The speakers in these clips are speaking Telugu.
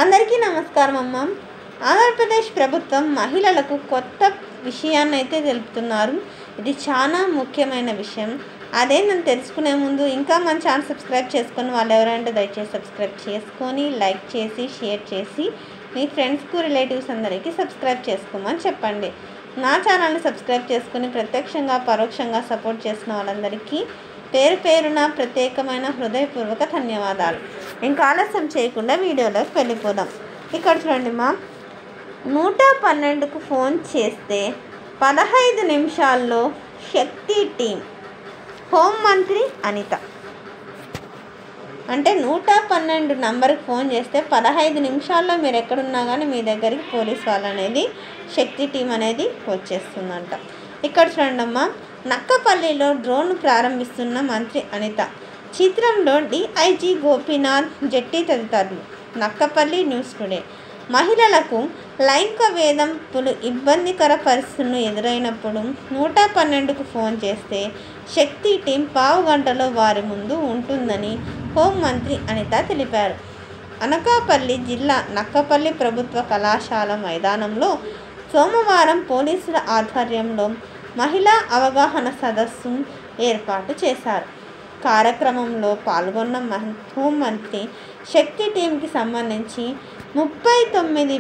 అందరికీ నమస్కారం అమ్మ. ఆంధ్రప్రదేశ్ ప్రభుత్వం మహిళలకు కొత్త విషయాన్ని అయితే తెలుపుతున్నారు. ఇది చాలా ముఖ్యమైన విషయం. అదేంటని తెలుసుకునే ముందు ఇంకా మన ఛానల్ సబ్స్క్రైబ్ చేసుకొని వాళ్ళు ఎవరంటే దయచేసి సబ్స్క్రైబ్ చేసుకొని లైక్ చేసి షేర్ చేసి మీ ఫ్రెండ్స్కు రిలేటివ్స్ అందరికీ సబ్స్క్రైబ్ చేసుకోమని చెప్పండి. నా ఛానల్ని సబ్స్క్రైబ్ చేసుకుని ప్రత్యక్షంగా పరోక్షంగా సపోర్ట్ చేసిన వాళ్ళందరికీ పేరు పేరున ప్రత్యేకమైన హృదయపూర్వక ధన్యవాదాలు. ఇంకా ఆలస్యం చేయకుండా వీడియోలోకి వెళ్ళిపోదాం. ఇక్కడ చూడండి మా 112కు ఫోన్ చేస్తే 15 నిమిషాల్లో శక్తి టీం హోంమంత్రి అనిత. అంటే 112 నంబర్కి ఫోన్ చేస్తే 15 నిమిషాల్లో మీరు ఎక్కడున్నా కానీ మీ దగ్గరికి పోలీస్ వాళ్ళు అనేది శక్తి టీం అనేది వచ్చేస్తుందంట. ఇక్కడ చూడండమ్మా, నక్కపల్లిలో డ్రోన్ ప్రారంభిస్తున్న మంత్రి అనిత. చిత్రంలో డిఐజీ గోపీనాథ్ జెట్టి తదితరులు. Nakkapalli news today. మహిళలకు లైంగిక వేధింపులు ఇబ్బందికర పరిస్థితులను ఎదురైనప్పుడు 112కు ఫోన్ చేస్తే శక్తి టీం పావు గంటలో వారి ముందు ఉంటుందని హోంమంత్రి అనిత తెలిపారు. అనకాపల్లి జిల్లా నక్కపల్లి ప్రభుత్వ కళాశాల మైదానంలో సోమవారం పోలీసుల ఆధ్వర్యంలో మహిళా అవగాహన సదస్సు ఏర్పాటు చేశారు. కార్యక్రమంలో పాల్గొన్న హోంమంత్రి శక్తి టీంకి సంబంధించి 39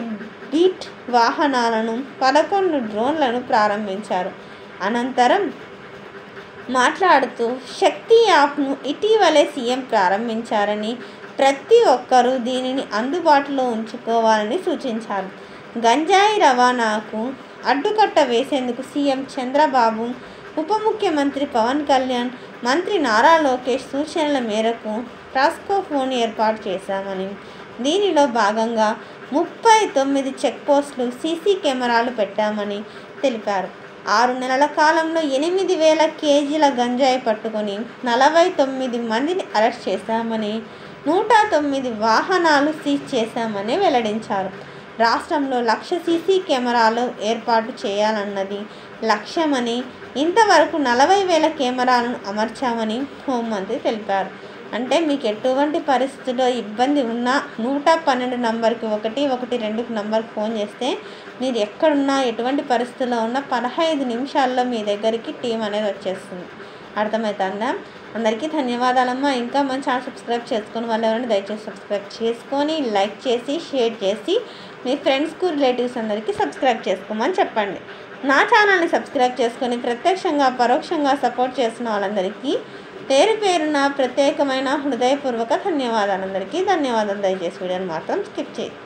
బీట్ వాహనాలను 11 డ్రోన్లను ప్రారంభించారు. అనంతరం మాట్లాడుతూ శక్తి యాప్ను ఇటీవలే సీఎం ప్రారంభించారని, ప్రతి ఒక్కరూ దీనిని అందుబాటులో ఉంచుకోవాలని సూచించారు. గంజాయి రవాణాకు అడ్డుకట్ట వేసేందుకు సీఎం చంద్రబాబు, ఉప ముఖ్యమంత్రి పవన్ కళ్యాణ్, మంత్రి నారా లోకేష్ సూచనల మేరకు టాస్క్ ఫోన్ ఏర్పాటు చేశామని, దీనిలో భాగంగా 39 చెక్పోస్టులు సీసీ కెమెరాలు పెట్టామని తెలిపారు. 6 నెలల కాలంలో 8,000 కేజీల గంజాయి పట్టుకొని 49 మందిని అరెస్ట్ చేశామని, 109 వాహనాలు సీజ్ చేశామని వెల్లడించారు. రాష్ట్రంలో 1,00,000 సీసీ కెమెరాలు ఏర్పాటు చేయాలన్నది లక్ష్యమని, ఇంతవరకు 40,000 కెమెరాలను అమర్చామని హోంమంత్రి తెలిపారు. అంటే మీకు ఎటువంటి పరిస్థితుల్లో ఇబ్బంది ఉన్నా 112 నంబర్కి 112 నంబర్కి ఫోన్ చేస్తే మీరు ఎక్కడున్నా ఎటువంటి పరిస్థితుల్లో ఉన్నా 15 నిమిషాల్లో మీ దగ్గరికి టీం అనేది వచ్చేస్తుంది. అర్థమవుతుందా? అందరికీ ధన్యవాదాలమ్మా. ఇంకా మన ఛానల్ సబ్స్క్రైబ్ చేసుకొని వాళ్ళు ఎవరైనా దయచేసి సబ్స్క్రైబ్ చేసుకొని లైక్ చేసి షేర్ చేసి మీ ఫ్రెండ్స్కు రిలేటివ్స్ అందరికీ సబ్స్క్రైబ్ చేసుకోమని చెప్పండి. నా ఛానల్ని సబ్స్క్రైబ్ చేసుకొని ప్రత్యక్షంగా పరోక్షంగా సపోర్ట్ చేసిన వాళ్ళందరికీ పేరు పేరున ప్రత్యేకమైన హృదయపూర్వక ధన్యవాదాలు. అందరికీ ధన్యవాదాలు. దయచేసి వీడియోని మాత్రం స్కిప్ చేయండి.